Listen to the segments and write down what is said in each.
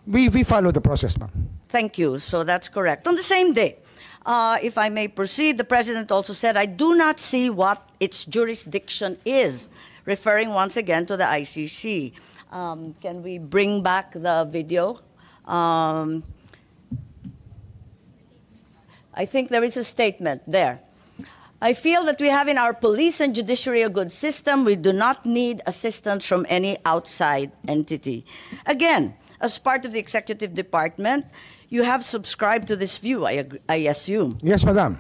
We follow the process, ma'am. Thank you. So that's correct. On the same day, if I may proceed, the President also said, I do not see what its jurisdiction is, referring once again to the ICC. Can we bring back the video? I think there is a statement there. I feel that we have in our police and judiciary a good system. We do not need assistance from any outside entity. Again, as part of the executive department, you have subscribed to this view, I assume. Yes, madam.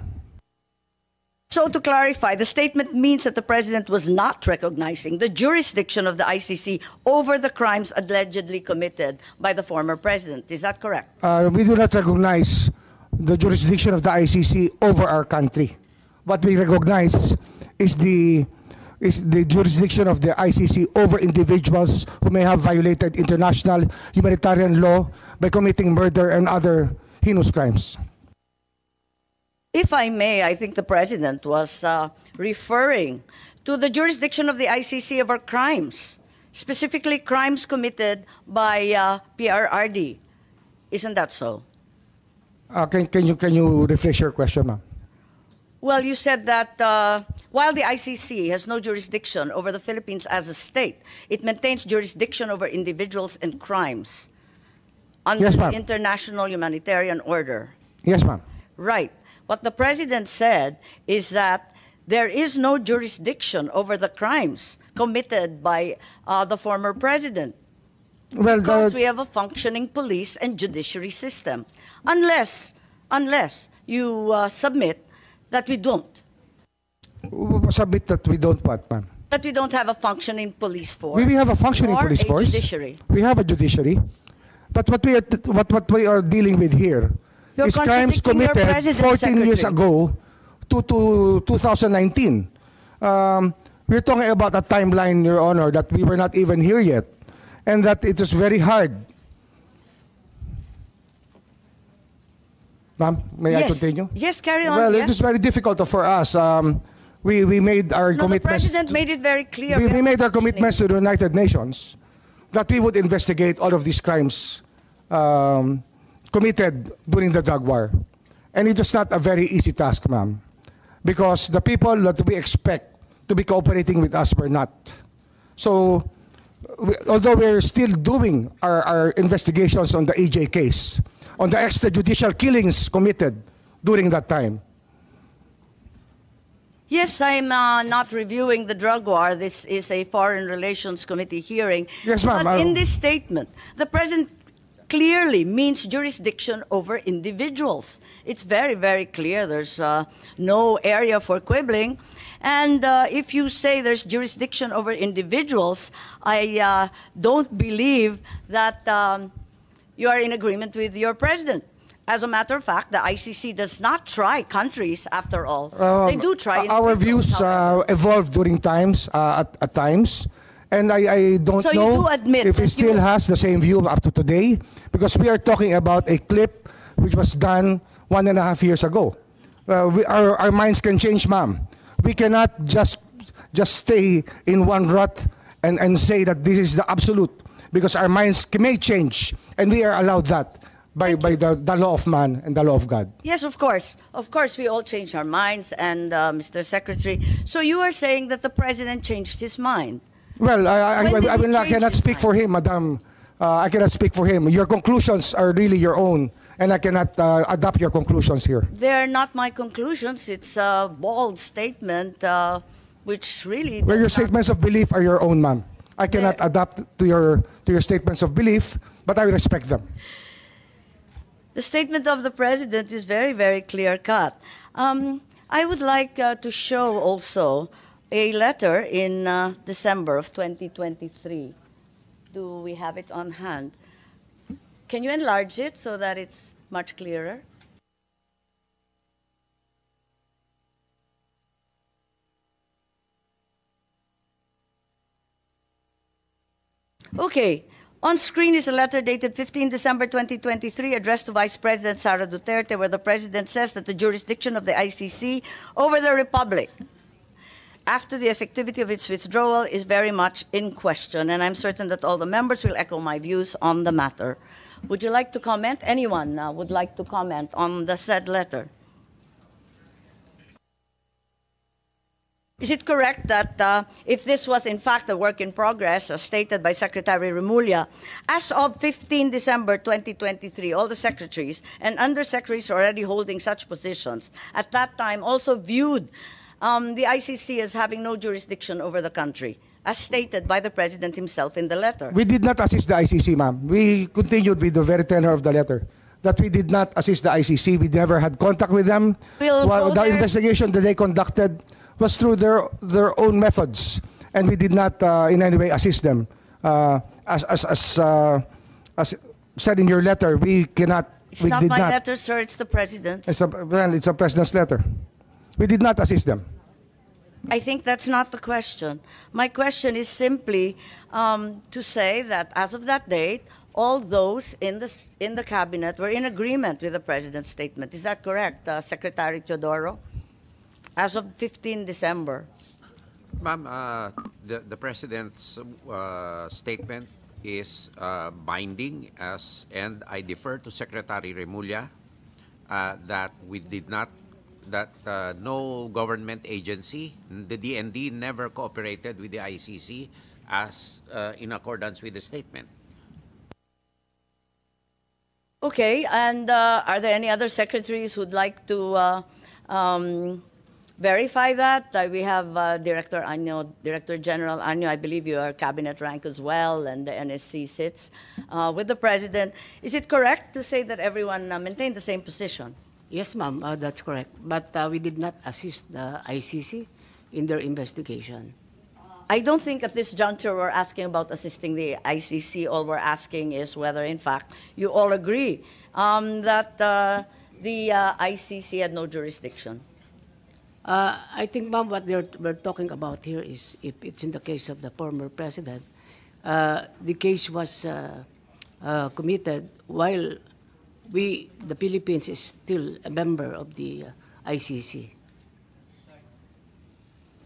So to clarify, the statement means that the President was not recognizing the jurisdiction of the ICC over the crimes allegedly committed by the former President. Is that correct? We do not recognize the jurisdiction of the ICC over our country. What we recognize is the jurisdiction of the ICC over individuals who may have violated international humanitarian law by committing murder and other heinous crimes. If I may, I think the President was referring to the jurisdiction of the ICC over crimes, specifically crimes committed by PRRD. Isn't that so? Can you rephrase your question, ma'am? Well, you said that while the ICC has no jurisdiction over the Philippines as a state, it maintains jurisdiction over individuals and crimes under Yes, the ma'am. international humanitarian order. Yes, ma'am. Right. What the President said is that there is no jurisdiction over the crimes committed by the former President. Well, Because we have a functioning police and judiciary system. Unless you submit that we don't. submit that we don't what, ma'am? That we don't have a functioning police force. We have a functioning or police a force. Judiciary. We have a judiciary. But what we are dealing with here You're is crimes contradicting your committed President, 14 years Secretary. ago to 2019. We're talking about a timeline, Your Honor, that we were not even here yet, and that it was very hard. Ma'am, may I continue? Yes, carry on. Well, yes. it was very difficult for us. We made our No, the commitments. President made it very clear. We have made our a functioning- commitments to the United Nations that we would investigate all of these crimes committed during the drug war. And it was not a very easy task, ma'am, because the people that we expect to be cooperating with us were not. So, although we're still doing our investigations on the EJ case, on the extrajudicial killings committed during that time. Yes, I'm not reviewing the drug war. This is a Foreign Relations Committee hearing. Yes, ma'am. But in this statement, the President clearly means jurisdiction over individuals. It's very, very clear. There's no area for quibbling. And if you say there's jurisdiction over individuals, I don't believe that you are in agreement with your President. As a matter of fact, the ICC does not try countries, after all. They do try Our individuals, views however. evolved during times, at times. And I don't So you know do admit if he that still you- has the same view up to today, because we are talking about a clip which was done 1.5 years ago. Our minds can change, ma'am. We cannot just stay in one rut and say that this is the absolute, because our minds may change, and we are allowed that by the law of man and the law of God. Yes, of course. Of course, we all change our minds, and Mr. Secretary. So you are saying that the President changed his mind. Well, I When did he will not- change cannot his speak for him, Madam. I cannot speak for him. Your conclusions are really your own, and I cannot adopt your conclusions here. They're not my conclusions. It's a bold statement, which really... Well, your does not- statements of belief are your own, ma'am. I cannot adapt to your statements of belief, but I will respect them. The statement of the President is very, very clear-cut. I would like to show also a letter in December of 2023. Do we have it on hand? Can you enlarge it so that it's much clearer? Okay. On screen is a letter dated 15 December 2023 addressed to Vice President Sara Duterte, where the President says that the jurisdiction of the ICC over the Republic after the effectivity of its withdrawal is very much in question, and I'm certain that all the members will echo my views on the matter. Would you like to comment? Anyone would like to comment on the said letter? Is it correct that if this was in fact a work in progress, as stated by Secretary Remulla, as of 15 December 2023, all the secretaries and undersecretaries already holding such positions at that time also viewed the ICC as having no jurisdiction over the country, as stated by the President himself in the letter? We did not assist the ICC, ma'am. We continued with the very tenor of the letter, that we did not assist the ICC. We never had contact with them. We'll go The there. investigation that they conducted was through their own methods, and we did not in any way assist them. As said in your letter, we cannot. It's we not did my not. letter, sir, it's the President's. It's a president's letter. We did not assist them. I think that's not the question. My question is simply to say that as of that date, all those in the cabinet were in agreement with the President's statement. Is that correct, Secretary Teodoro? As of 15 December. Ma'am, the President's statement is binding, and I defer to Secretary Remulla that we did not, that no government agency, the DND, never cooperated with the ICC as in accordance with the statement. Okay, and are there any other secretaries who'd like to verify that? We have Director Anyo, Director General Anyo. I believe you are cabinet rank as well, and the NSC sits with the President. Is it correct to say that everyone maintained the same position? Yes, ma'am, that's correct. But we did not assist the ICC in their investigation. I don't think at this juncture we're asking about assisting the ICC. All we're asking is whether, in fact, you all agree that the ICC had no jurisdiction. I think, ma'am, what we're talking about here is, if it's in the case of the former president, the case was committed while the Philippines is still a member of the ICC.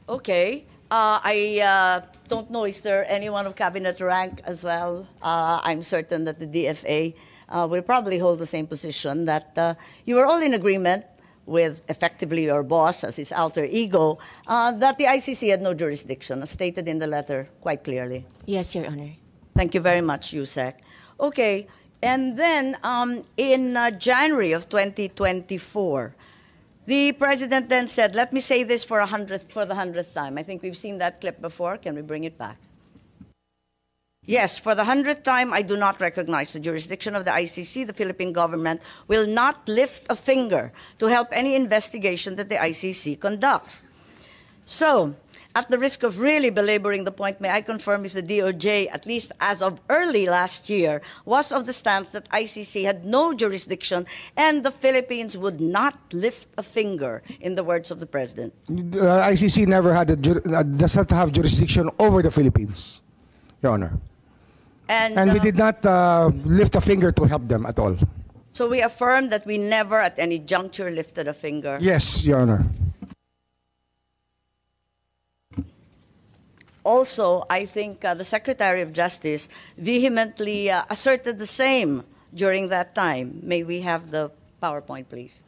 Okay. I don't know, is there anyone of cabinet rank as well? I'm certain that the DFA will probably hold the same position, that you were all in agreement with effectively your boss as his alter ego, that the ICC had no jurisdiction, as stated in the letter quite clearly. Yes, Your Honor. Thank you very much, Yusek. Okay, and then in January of 2024, the President then said, let me say this for the 100th time. I think we've seen that clip before. Can we bring it back? Yes, for the 100th time, I do not recognize the jurisdiction of the ICC. The Philippine government will not lift a finger to help any investigation that the ICC conducts. So, at the risk of really belaboring the point, may I confirm is the DOJ, at least as of early last year, was of the stance that ICC had no jurisdiction and the Philippines would not lift a finger, in the words of the President. The ICC never had does not have jurisdiction over the Philippines, Your Honor. And we did not lift a finger to help them at all. So we affirm that we never at any juncture lifted a finger. Yes, Your Honor. Also, I think the Secretary of Justice vehemently asserted the same during that time. May we have the PowerPoint, please?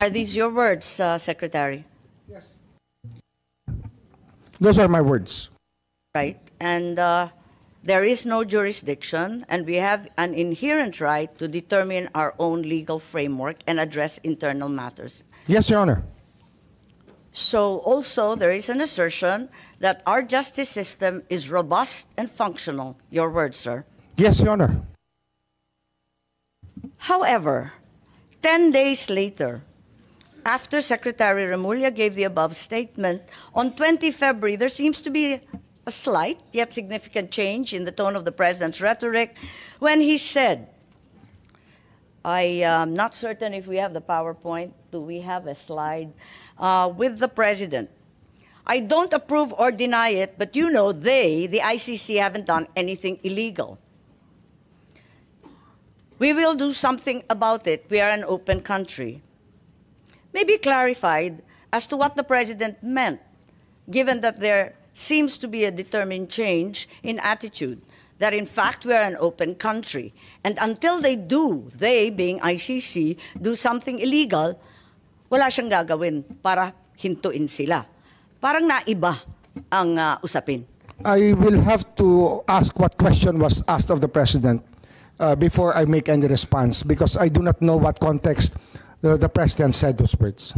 Are these your words, Secretary? Yes. Those are my words. Right. And there is no jurisdiction, and we have an inherent right to determine our own legal framework and address internal matters. Yes, Your Honor. So also there is an assertion that our justice system is robust and functional. Your words, sir. Yes, Your Honor. However, 10 days later, after Secretary Remulla gave the above statement, on 20 February, there seems to be a slight yet significant change in the tone of the President's rhetoric when he said, I am not certain if we have the PowerPoint. Do we have a slide with the President? I don't approve or deny it, but you know the ICC, haven't done anything illegal. We will do something about it. We are an open country. Maybe clarified as to what the president meant, given that there seems to be a determined change in attitude, that in fact we are an open country. And until they being ICC, do something illegal, wala siyang gagawin para hintuin sila. Parang naiba ang usapin. I will have to ask what question was asked of the president before I make any response, because I do not know what context the president said those words.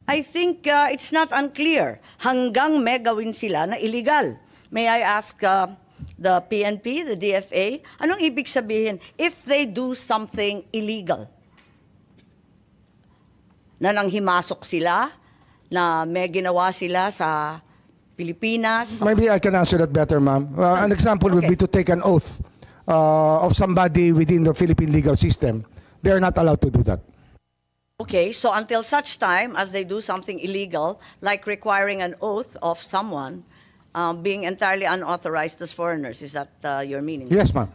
I think it's not unclear. Hanggang may gawin sila na illegal. May I ask the PNP, the DFA, anong ibig sabihin if they do something illegal? Na nanghimasok sila, na may ginawa sila sa Pilipinas. Maybe I can answer that better, ma'am. An example would be to take an oath of somebody within the Philippine legal system. They are not allowed to do that. Okay, so until such time as they do something illegal, like requiring an oath of someone being entirely unauthorized as foreigners, is that your meaning? Yes, ma'am.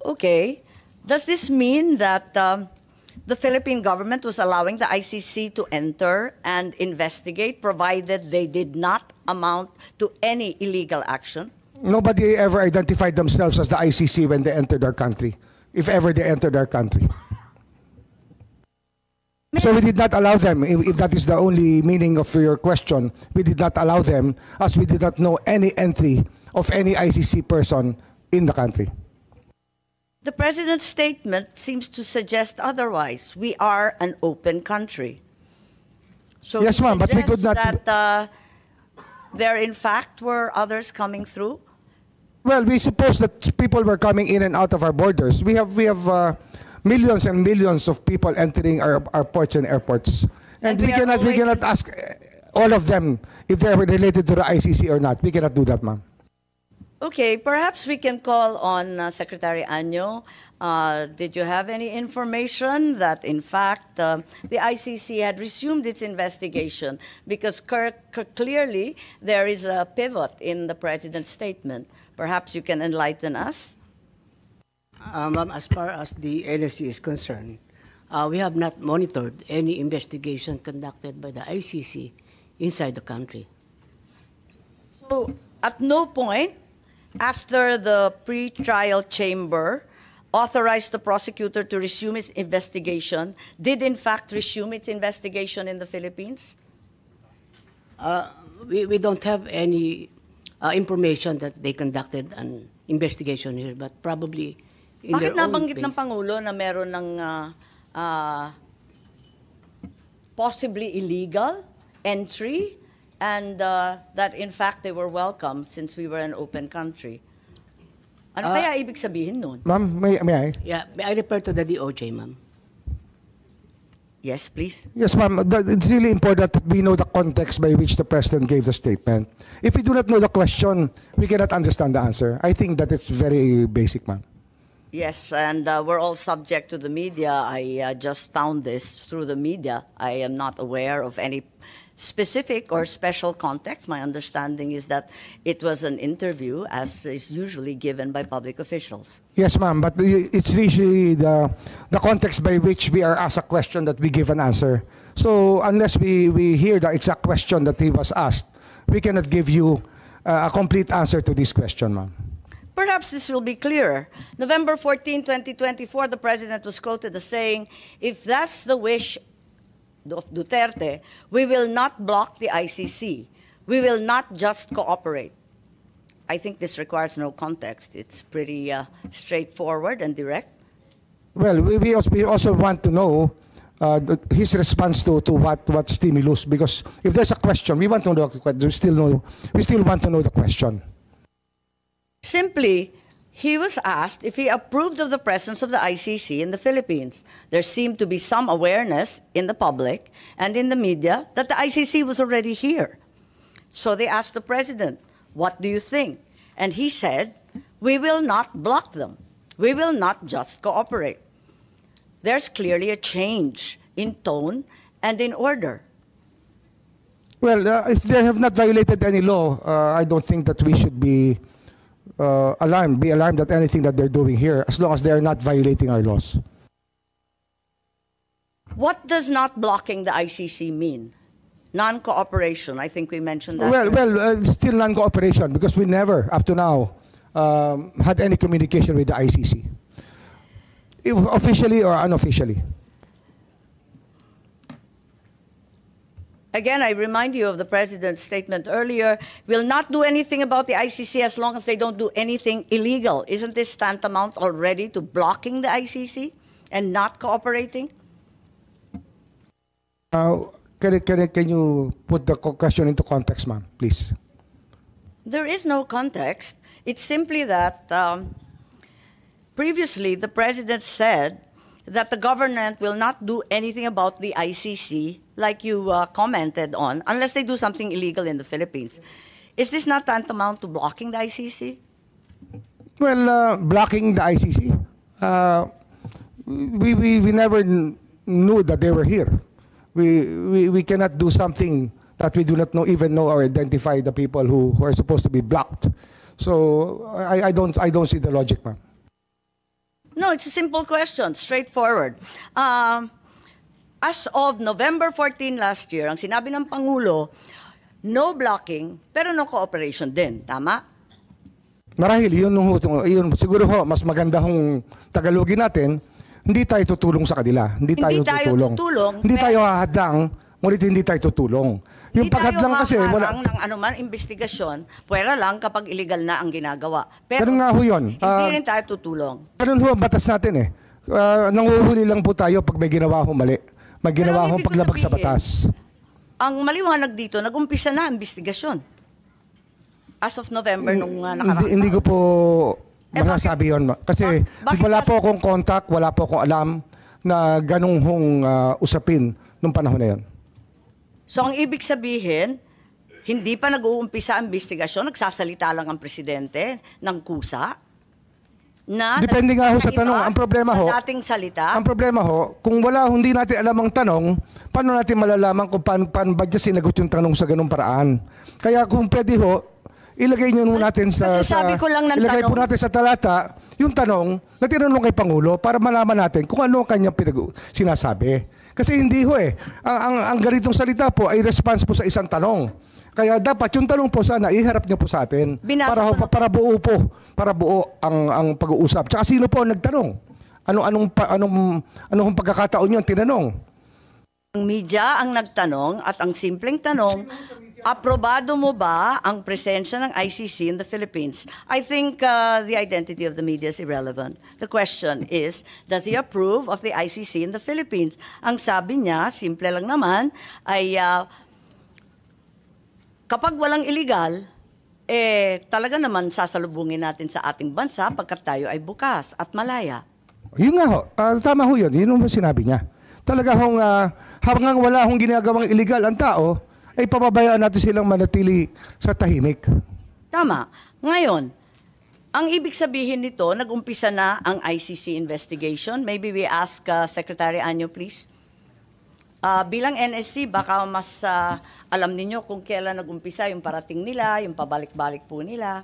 Okay. Does this mean that the Philippine government was allowing the ICC to enter and investigate, provided they did not amount to any illegal action? Nobody ever identified themselves as the ICC when they entered our country, if ever they entered our country. So we did not allow them, if that is the only meaning of your question, we did not allow them, as we did not know any entry of any ICC person in the country. The president's statement seems to suggest otherwise. We are an open country. So Yes, it ma'am, but we could suggests not- that there in fact were others coming through. Well, we suppose that people were coming in and out of our borders. We have millions and millions of people entering our ports and airports. And And we we are cannot always- ask all of them if they are related to the ICC or not. We cannot do that, ma'am. Okay, perhaps we can call on Secretary Anyo. Did you have any information that, in fact, the ICC had resumed its investigation? Because clearly there is a pivot in the president's statement. Perhaps you can enlighten us? Ma'am, as far as the NSC is concerned, we have not monitored any investigation conducted by the ICC inside the country. So, at no point after the pre-trial chamber authorized the prosecutor to resume its investigation, did in fact resume its investigation in the Philippines? We don't have any information that they conducted an investigation here, but probably in their Bakit own nabanggit ng base. Pangulo na meron ng possibly illegal entry and that in fact they were welcome since we were an open country? Ano kaya ibig sabihin nun? Ma'am, may I? Yeah, I refer to the DOJ, ma'am. Yes, please. Yes, ma'am. It's really important that we know the context by which the president gave the statement. If we do not know the question, we cannot understand the answer. I think that it's very basic, ma'am. Yes, and we're all subject to the media. I just found this through the media. I am not aware of any specific or special context. My understanding is that it was an interview, as is usually given by public officials. Yes, ma'am, but it's usually the context by which we are asked a question that we give an answer. So unless we hear the exact question that he was asked, we cannot give you a complete answer to this question, ma'am. Perhaps this will be clearer. November 14, 2024, the president was quoted as saying, if that's the wish of Duterte, we will not block the ICC. We will not just cooperate. I think this requires no context. It's pretty straightforward and direct. Well, we also want to know his response to what stimulus, because if there's a question, we want to know. We still want to know the question. Simply, he was asked if he approved of the presence of the ICC in the Philippines. There seemed to be some awareness in the public and in the media that the ICC was already here. So they asked the president, what do you think? And he said, we will not block them. We will not just cooperate. There's clearly a change in tone and in order. Well, if they have not violated any law, I don't think that we should be be alarmed at anything that they're doing here, as long as they are not violating our laws. What does not blocking the ICC mean? Non-cooperation, I think we mentioned that. Still non-cooperation because we never, up to now, had any communication with the ICC, if officially or unofficially. Again, I remind you of the President's statement earlier, will not do anything about the ICC as long as they don't do anything illegal. Isn't this tantamount already to blocking the ICC and not cooperating? Can you put the question into context, ma'am, please? There is no context. It's simply that previously the President said that the government will not do anything about the ICC, like you commented on, unless they do something illegal in the Philippines. Is this not tantamount to blocking the ICC? Well, blocking the ICC, we never knew that they were here. We cannot do something that we do not even know or identify the people who are supposed to be blocked. So I don't see the logic, ma'am. No, it's a simple question, straightforward. As of November 14 last year, ang sinabi ng Pangulo, no blocking, pero no cooperation din. Tama? Marahil, yun siguro ho, mas maganda hong Tagalogin natin, hindi tayo tutulong sa kanila. Hindi tayo tutulong. Hindi tayo hahadlang, ngunit hindi tayo tutulong. Yung paghadlang kasi, wala. Hindi tayo ng anuman investigasyon, pwera lang kapag illegal na ang ginagawa. Pero ganun nga ho yun. Hindi rin tayo tutulong. Ganun ho ang batas natin eh. Nanguhuli lang po tayo pag may ginawa ho mali. May ginawa ho paglabag sa batas. Ang maliwanag dito, nag-umpisa na ang investigasyon. As of November nung nakaraan. Hindi ko po masasabi yun. Kasi wala po akong contact, wala po akong alam na ganung hong usapin nung panahon na yun. So ang ibig sabihin, hindi pa nag-uumpisa ang investigasyon, nagsasalita lang ang presidente ng kusa? Depende nga ho sa tanong. Ang problema ho, sa dating salita? Ang problema ho, kung hindi natin alam ang tanong, paano natin malalaman kung paano ba dyan sinagot yung tanong sa ganung paraan? Kaya kung pwede ho, ilagay nyo natin ilagay po natin sa talata yung tanong na tinanong kay Pangulo para malaman natin kung ano ang kanyang sinasabi. Kasi hindi ho eh. Ang ganitong salita po ay response po sa isang tanong. Kaya dapat yung tanong po sana iharap niyo po sa atin para buo ang pag-uusap. Tsaka sino po ang nagtanong? Anong pagkakataon niyo ang tinanong? Ang media ang nagtanong at ang simpleng tanong, aprobado mo ba ang presensya ng ICC in the Philippines? I think the identity of the media is irrelevant. The question is, does he approve of the ICC in the Philippines? Ang sabi niya, simple lang naman, ay kapag walang illegal, talaga naman sasalubungin natin sa ating bansa pagkat tayo ay bukas at malaya. Yun nga ho, tama ho yun. Yun ang sinabi niya. Talaga hong hanggang wala hong ginagawang illegal ang tao, ay pababayaan natin silang manatili sa tahimik. Tama. Ngayon, ang ibig sabihin nito, nag-umpisa na ang ICC investigation. Maybe we ask Secretary Anyo, please. Bilang NSC, baka mas alam ninyo kung kailan nag-umpisa yung parating nila, yung pabalik-balik po nila.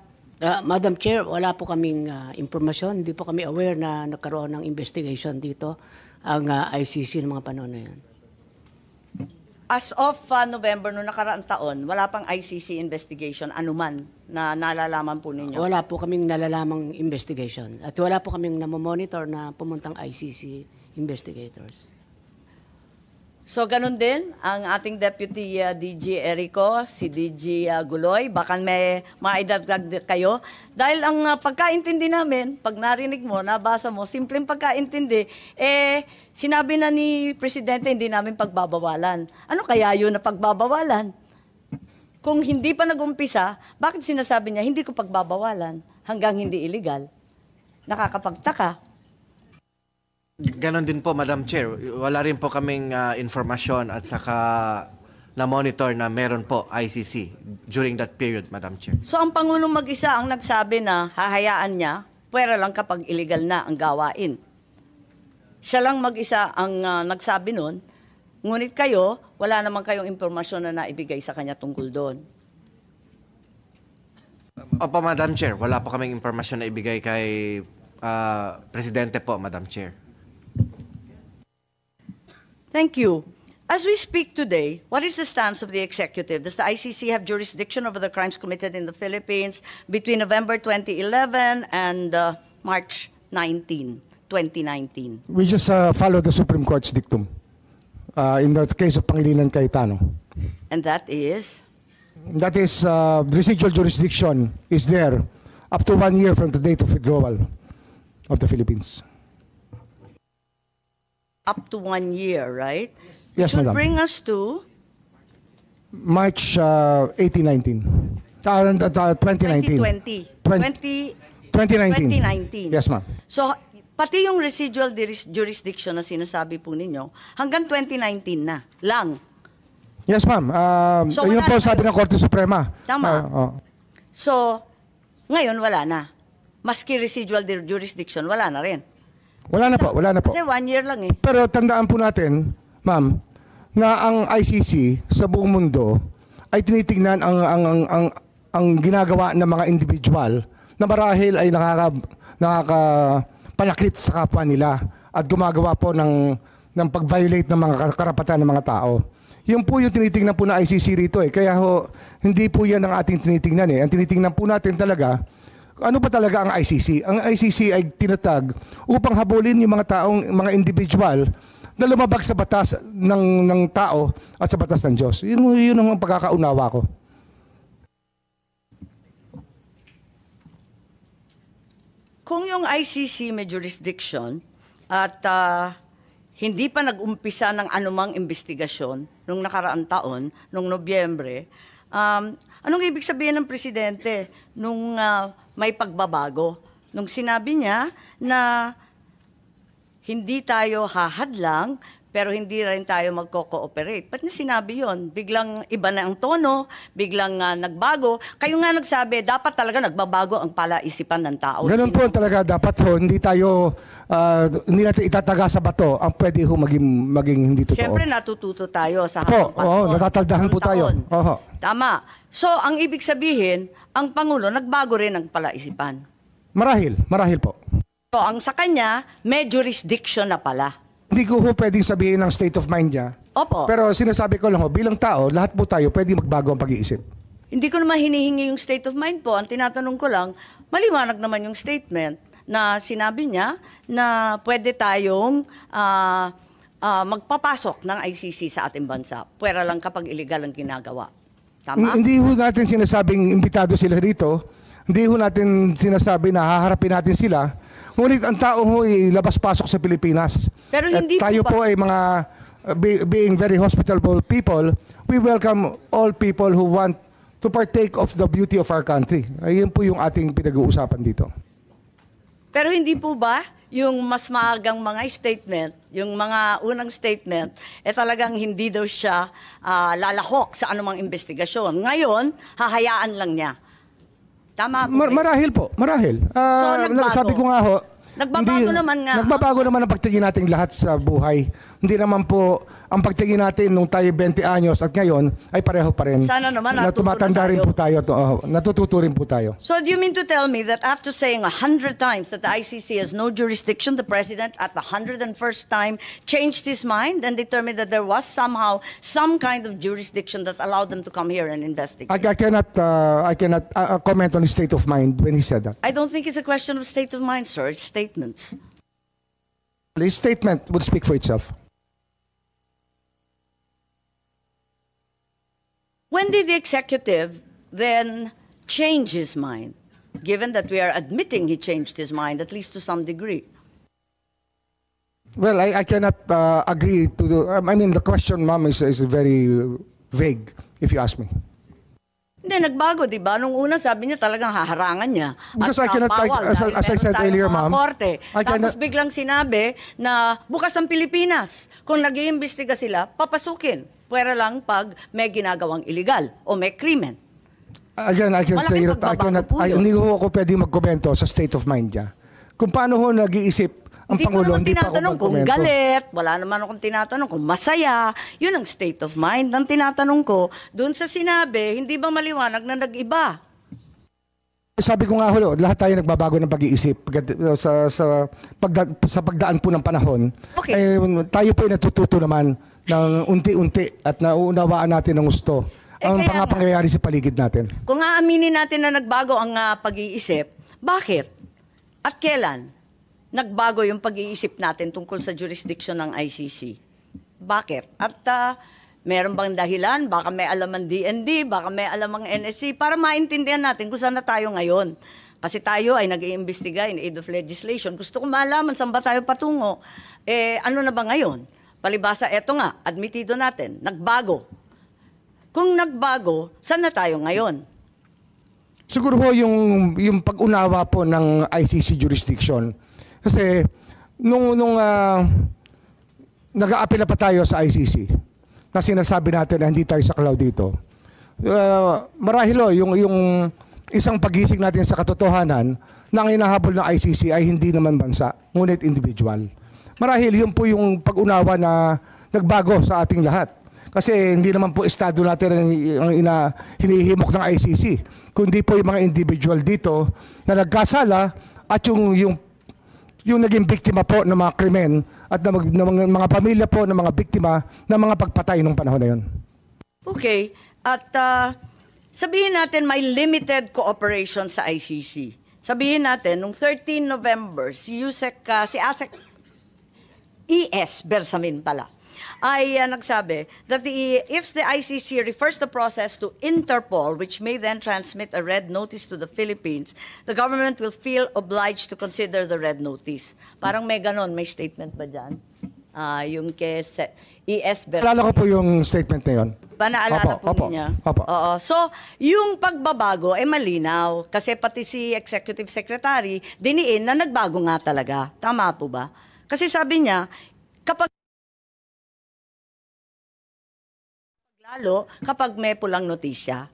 Madam Chair, wala po kaming impormasyon. Hindi po kami aware na nagkaroon ng investigation dito ang ICC ng mga panahon na yan. As of November noong nakaraang taon, wala pang ICC investigation anuman na nalalaman po ninyo? Wala po kaming nalalamang investigation. At wala po kaming namomonitor na pumuntang ICC investigators. So ganun din ang ating Deputy DG Erico, si DG Guloy. Baka may maidagdag kayo. Dahil ang pagkaintindi namin, pag narinig mo, nabasa mo, simpleng pagkaintindi, sinabi na ni Presidente hindi namin pagbabawalan. Ano kaya yun na pagbabawalan? Kung hindi pa nag-umpisa, bakit sinasabi niya hindi ko pagbabawalan hanggang hindi illegal? Nakakapagtaka. Ganon din po, Madam Chair. Wala rin po kaming informasyon at saka na-monitor na meron po ICC during that period, Madam Chair. So ang Pangulong mag-isa ang nagsabi na hahayaan niya, pwera lang kapag illegal na ang gawain. Siya lang mag-isa ang nagsabi nun, ngunit kayo, wala naman kayong impormasyon na naibigay sa kanya tungkol doon. Opo, Madam Chair. Wala po kaming impormasyon na ibigay kay Presidente po, Madam Chair. Thank you. As we speak today, what is the stance of the executive? Does the ICC have jurisdiction over the crimes committed in the Philippines between November 2011 and March 2019? We just follow the Supreme Court's dictum in the case of Pangilinan Cayetano. And that is? That is, residual jurisdiction is there up to 1 year from the date of withdrawal of the Philippines. Up to 1 year, right? Yes, Which would madam. bring us to March 2019. 2019. 2020. 2019. Yes, ma'am. So, pati yung residual jurisdiction na sinasabi po ninyo, hanggang 2019 na lang. Yes, ma'am. So, Yun wala po na- sabi ng Korte Suprema. Tama. Oh. So, ngayon wala na. Maski residual jurisdiction, wala na rin. Wala na po, wala na po. Kasi 1 year lang eh. Pero tandaan po natin, ma'am, na ang ICC sa buong mundo ay tinitingnan ang ginagawa ng mga individual na marahil ay nakakapanakit sa kapwa nila at gumagawa po ng pag-violate ng mga karapatan ng mga tao. Yun po yung tinitingnan po ng ICC rito eh. Kaya ho, hindi po yan ang ating tinitingnan eh. Ang tinitingnan po natin talaga, ano ba talaga ang ICC? Ang ICC ay tinatag upang habulin yung mga individual na lumabag sa batas ng tao at sa batas ng Diyos. Yun ang pagkakaunawa ko. Kung yung ICC may jurisdiction at hindi pa nag-umpisa ng anumang investigasyon nung nakaraang taon, nung Nobyembre, anong ibig sabihin ng Presidente nung may pagbabago? Nung sinabi niya na hindi tayo hahadlang, pero hindi rin tayo magko-cooperate. Ba't niya sinabi yon? Biglang iba na ang tono, biglang nagbago. Kayo nga nagsabi, dapat talaga nagbabago ang palaisipan ng tao. Ganun po talaga dapat ho, hindi natin itataga sa bato ang pwede ho maging hindi totoo. Siyempre natututo tayo sa Po, habang panahon. natataldahan po ng tayo. taon. Oho. Tama. So, ang ibig sabihin, ang Pangulo nagbago rin ang palaisipan. Marahil po. So, ang sa kanya, may jurisdiction na pala. Hindi ko ho pwedeng sabihin ng state of mind niya. Opo. Pero sinasabi ko lang ho, bilang tao, lahat po tayo pwede magbago ang pag-iisip. Hindi ko naman hinihingi yung state of mind po. Ang tinatanong ko lang, maliwanag naman yung statement na sinabi niya na pwede tayong magpapasok ng ICC sa ating bansa. Pwera lang kapag illegal ang ginagawa. Tama? Hindi ho natin sinasabing imbitado sila rito. Hindi ho natin sinasabi na haharapin natin sila. Ngunit ang tao ho ay labas-pasok sa Pilipinas. Pero At hindi tayo po po ay mga being very hospitable people, we welcome all people who want to partake of the beauty of our country. Ayun po yung ating pinag-uusapan dito. Pero hindi po ba yung mas maagang mga statement, yung mga unang statement, talagang hindi daw siya lalahok sa anumang investigasyon. Ngayon, hahayaan lang niya. Tama po. Marahil po, marahil. nagbago. Sabi ko nga ho, Nagbabago naman nga. Nagbabago naman ang pagtingin natin lahat sa buhay. Hindi naman po ang pagtingin natin nung tayo 20 anyos at ngayon ay pareho pa rin. Sana naman na natuto tumatanda na rin tayo. po tayo. Natututo rin po tayo. So do you mean to tell me that after saying 100 times that the ICC has no jurisdiction, the President at the 101st time changed his mind and determined that there was somehow some kind of jurisdiction that allowed them to come here and investigate? I cannot comment on his state of mind when he said that. I don't think it's a question of state of mind, sir. It's statements. His statement would speak for itself. When did the executive then change his mind, given that we are admitting he changed his mind, at least to some degree? Well, I cannot agree to the question, ma'am, is very vague, if you ask me. Hindi, nagbago, di ba? Nung una, sabi niya talagang haharangan niya. Because at I cannot, bawal as dahil I meron said tayong earlier, mga ma'am, korte. I Tapos cannot- biglang sinabi na bukas ang Pilipinas. Kung nag-iimbestiga sila, papasukin. Pwera lang pag may ginagawang illegal o may krimen. Again, I can Malaking say that pagbabago po yun. hindi ko ako pwede magkomento sa state of mind niya. Kung paano ho nag-iisip ang Hindi ko Pangulo, naman hindi pa ako tinatanong kung magkomento. galit, wala naman akong tinatanong kung masaya. Yun ang state of mind. Ang tinatanong ko, dun sa sinabi, hindi ba maliwanag na nag-iba? Sabi ko nga ho, lahat tayo nagbabago ng pag-iisip sa pagdaan po ng panahon. Okay. Tayo po ay natututo naman ng unti-unti at nauunawaan natin ng gusto ang kaya nga. pangyayari sa paligid natin. Kung aaminin natin na nagbago ang pag-iisip, bakit? At kailan nagbago yung pag-iisip natin tungkol sa jurisdiction ng ICC? Bakit? At meron bang dahilan? Baka may alam ang DND, baka may alam ang NSC, para maintindihan natin kung saan na tayo ngayon. Kasi tayo ay nag-iimbestiga in aid of legislation. Gusto ko malaman saan ba tayo patungo. Ano na ba ngayon? Palibasa, eto nga, admitido natin, nagbago. Kung nagbago, saan na tayo ngayon? Siguro po yung pag-unawa po ng ICC jurisdiction. Kasi nung nag-aapela pa tayo sa ICC, na sinasabi natin na hindi tayo saklaw dito. Marahil yung isang pagising natin sa katotohanan na ang hinahabol ng ICC ay hindi naman bansa, ngunit individual. Marahil yun po yung pag-unawa na nagbago sa ating lahat. Kasi hindi naman po estado natin ang hinihimok ng ICC, kundi po yung mga individual dito na nagkasala at yung naging biktima po ng mga krimen at ng mga pamilya po ng mga biktima ng mga pagpatay nung panahon na yun. Okay. At sabihin natin may limited cooperation sa ICC. Sabihin natin, nung 13 November, si ASEC ES Bersamin pala, ay nagsabi that if the ICC refers the process to Interpol, which may then transmit a red notice to the Philippines, the government will feel obliged to consider the red notice. Parang may ganon, may statement ba dyan? Yung kay ES Bersamin. Alala ko po yung statement na yun. Panaalala po Opo. niya. Opo. Oo. So, yung pagbabago ay malinaw. Kasi pati si Executive Secretary, diniin na nagbago nga talaga. Tama po ba? Kasi sabi niya, lalo kapag may pulang notisya.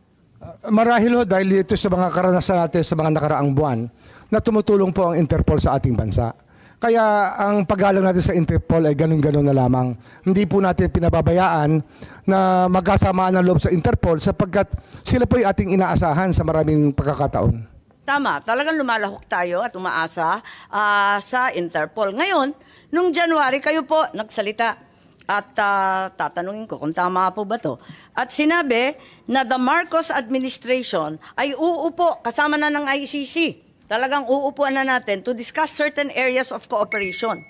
Marahil ho dahil ito sa mga karanasan natin sa mga nakaraang buwan na tumutulong po ang Interpol sa ating bansa. Kaya ang paggalang natin sa Interpol ay ganun-ganun na lamang. Hindi po natin pinababayaan na magkasamaan ng loob sa Interpol sapagkat sila po ay ating inaasahan sa maraming pagkakataon. Tama, talagang lumalahok tayo at umaasa sa Interpol. Ngayon, nung January, kayo po nagsalita. At tatanungin ko kung tama po ba to. At sinabi na the Marcos administration ay uupo kasama na ng ICC. Talagang uupuan na natin to discuss certain areas of cooperation.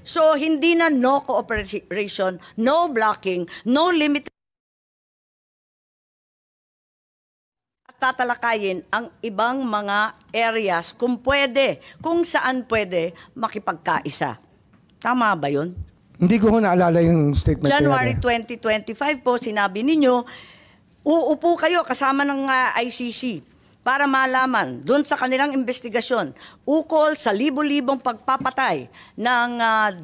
So hindi na no cooperation, no blocking, no limited. At tatalakayin ang ibang mga areas kung saan pwede makipagkaisa. Tama ba yun? Hindi ko naalala yung statement January na yan. 2025 po, sinabi ninyo, uupo kayo kasama ng ICC para malaman doon sa kanilang investigasyon ukol sa libo-libong pagpapatay ng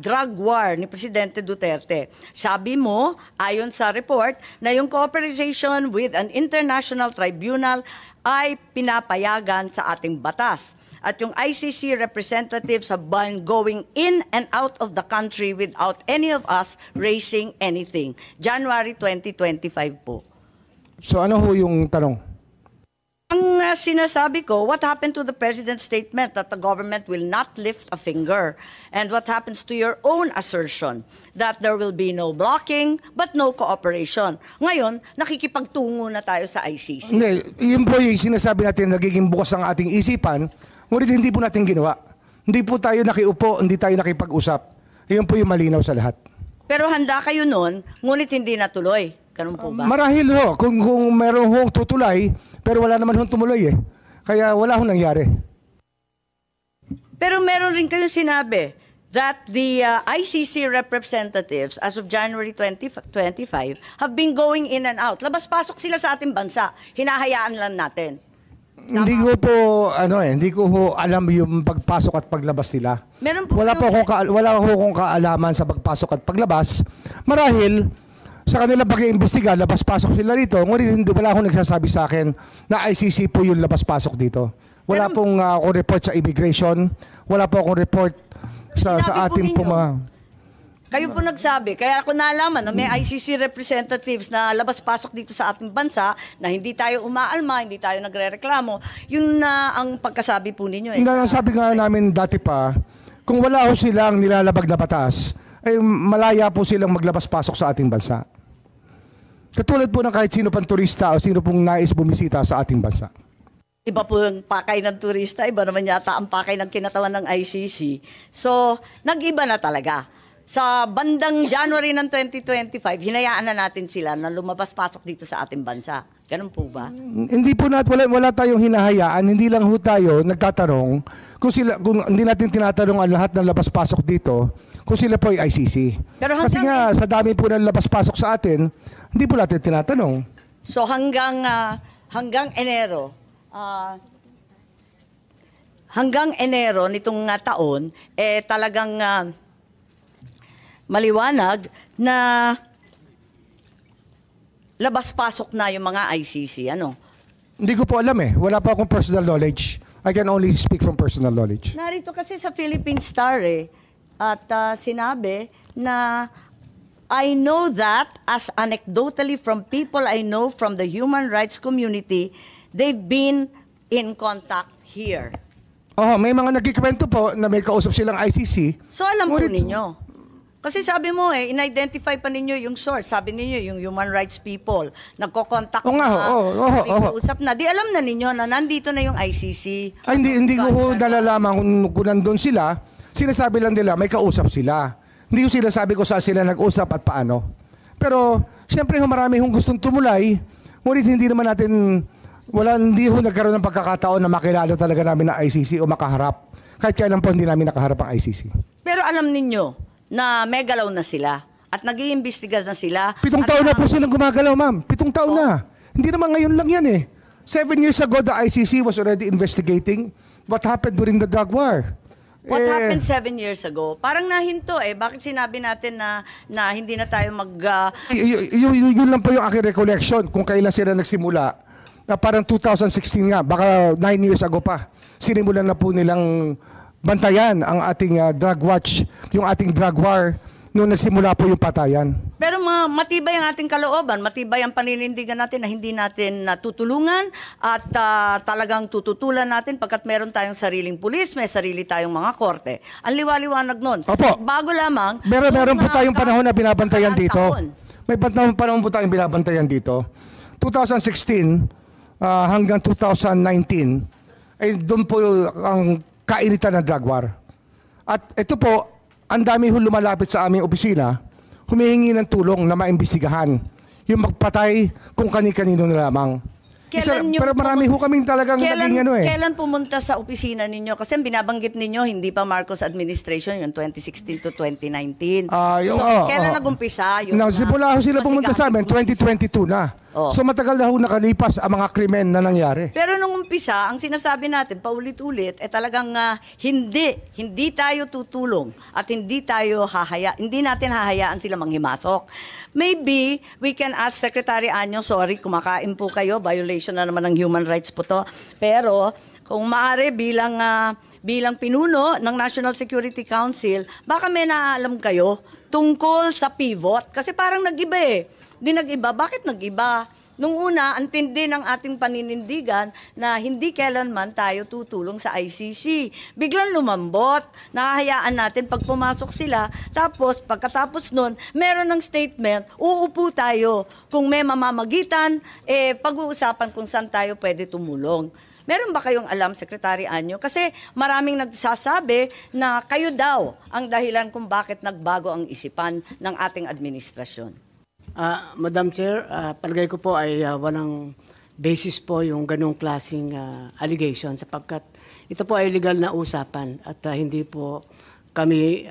drug war ni Presidente Duterte. Sabi mo, ayon sa report, na yung cooperation with an international tribunal ay pinapayagan sa ating batas. At yung ICC representatives have been going in and out of the country without any of us raising anything. January 2025 po. So ano ho yung tanong? Ang sinasabi ko, what happened to the President's statement that the government will not lift a finger? And what happens to your own assertion that there will be no blocking but no cooperation? Ngayon, nakikipagtungo na tayo sa ICC. Hindi, yun po yung sinasabi natin nagiging bukas ang ating isipan, ngunit hindi po natin ginawa. Hindi po tayo nakiupo, hindi tayo nakipag-usap. Yun po yung malinaw sa lahat. Pero handa kayo noon, ngunit hindi natuloy. Ganun po ba? Marahil ho, kung meron hong tutulay, pero wala naman hong tumuloy eh. Kaya wala hong nangyari. Pero meron rin kayong sinabi that the ICC representatives as of January 2025 have been going in and out. Labas-pasok sila sa ating bansa. Hinahayaan lang natin. Hindi ko po hindi ko ho alam yung pagpasok at paglabas nila. Meron po wala kayong- wala ho akong kaalaman sa pagpasok at paglabas. Marahil sa kanilang pag-iimbestiga, labas-pasok sila rito. Ngunit wala akong nagsasabi sa akin na ICC po yung labas-pasok dito. Wala pong akong report sa immigration. Wala po akong report sa Sinabi po ating ninyo. Kayo po nagsabi, kaya ako nalaman na may ICC representatives na labas-pasok dito sa ating bansa na hindi tayo umaalma, hindi tayo nagrereklamo. Yun na ang pagkasabi po ninyo. Sabi nga namin dati pa, kung wala ho silang nilalabag na batas, ay malaya po silang maglabas-pasok sa ating bansa. Katulad po ng kahit sino pang turista o sino pong nais bumisita sa ating bansa. Iba po yung pakay ng turista, iba naman yata ang pakay ng kinatawan ng ICC. So, nag-iba na talaga. Sa bandang January ng 2025, hinayaan na natin sila na lumabas-pasok dito sa ating bansa. Ganun po ba? Hindi po wala tayong hinahayaan, hindi lang ho tayo nagtatanong kung hindi natin tinatanong ang lahat ng labas-pasok dito kung sila po ay ICC. Pero Kasi nga sa dami po ng labas-pasok sa atin, hindi po natin tinatanong. So hanggang Enero nitong taon talagang maliwanag na labas-pasok na yung mga ICC. Ano? Hindi ko po alam wala pa akong personal knowledge. I can only speak from personal knowledge. Narito kasi sa Philippine Star at sinabi na I know that as anecdotally from people I know from the human rights community, they've been in contact here. May mga nagkikwento po na may kausap silang ICC. So alam po Ngunit- ninyo. Kasi sabi mo in-identify pa ninyo yung source. Sabi ninyo yung human rights people. Nagko-contact Oo nga, oo. usap na. Di alam na ninyo na nandito na yung ICC. Ay, hindi ko ho nalalaman kung nandun sila. Sinasabi lang nila, may kausap sila. Hindi ko sinasabi ko saan sila nag-usap at paano. Pero, siyempre marami hong gustong tumulay. Ngunit hindi naman natin, hindi ho nagkaroon ng pagkakataon na makilala talaga namin na ICC o makaharap. Kahit kailan po hindi namin nakaharap ang ICC. Pero alam ninyo na may galaw na sila at nag-iimbestiga na sila. 7 at taon na po silang gumagalaw, ma'am. 7 taon na. Hindi naman ngayon lang yan 7 years ago, the ICC was already investigating what happened during the drug war. What happened 7 years ago? Parang nahinto Bakit sinabi natin na hindi na tayo Yun lang po yung aking recollection kung kailan sila nagsimula. Na parang 2016 nga, baka 9 years ago pa. Sinimulan na po nilang bantayan ang ating drug watch, yung ating drug war, nung nagsimula po yung patayan. Pero matibay ang ating kalooban, matibay ang paninindigan natin na hindi natin natutulungan at talagang tututulan natin pagkat meron tayong sariling pulis, may sarili tayong mga korte. Ang liwaliwanag nun. Opo. Bago lamang... Meron po tayong panahon na binabantayan dito. taon. May panahon po tayong binabantayan dito. 2016 hanggang 2019 ay doon po ang kainitan ng drug war. At ito po, ang dami ho lumalapit sa aming opisina, humihingi ng tulong na maimbestigahan yung magpatay kung kani-kanino na lamang. Pero marami ho kaming talagang naging Kailan pumunta sa opisina ninyo? Kasi binabanggit ninyo, hindi pa Marcos administration, yung 2016 to 2019. Kailan nagumpisa? Simula ho sila pumunta sa amin, 2022 na. So matagal na ho nakalipas ang mga krimen na nangyari. Pero nung umpisa, ang sinasabi natin, paulit-ulit, talagang hindi tayo tutulong at hindi natin hahayaan sila manghimasok. Maybe we can ask Secretary Anyo, sorry, kumakain po kayo, violation na naman ng human rights po to. Pero kung maaari bilang pinuno ng National Security Council, baka may naalam kayo tungkol sa pivot. Kasi parang nag-iba Di nag-iba. Bakit nag-iba? Nung una, ang tindi ng ating paninindigan na hindi kailanman tayo tutulong sa ICC. Biglang lumambot. Nahahayaan natin pag pumasok sila. Tapos, pagkatapos nun, meron ng statement, uupo tayo. Kung may mamamagitan, pag-uusapan kung saan tayo pwede tumulong. Meron ba kayong alam, Secretary Anyo? Kasi maraming nagsasabi na kayo daw ang dahilan kung bakit nagbago ang isipan ng ating administrasyon. Madam Chair, palagay ko po ay walang basis po yung ganong klaseng allegation sapagkat ito po ay legal na usapan at hindi po kami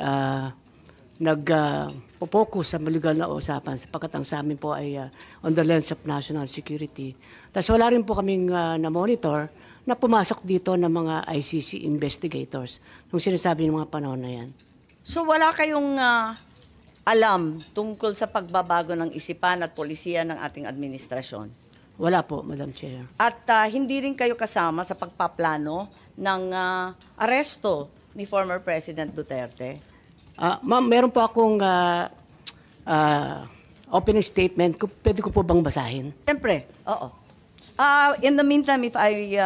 nag-focus sa legal na usapan sapagkat ang sa amin po ay on the lens of national security. Tapos wala rin po kaming na-monitor na pumasok dito ng mga ICC investigators nung sinasabi ng mga panahon na yan. So wala kayong alam tungkol sa pagbabago ng isipan at polisiya ng ating administrasyon? Wala po, Madam Chair. At hindi rin kayo kasama sa pagpaplano ng aresto ni former President Duterte? Ma'am, meron po akong opening statement. Pwede ko po bang basahin? Siyempre, oo. In the meantime, if I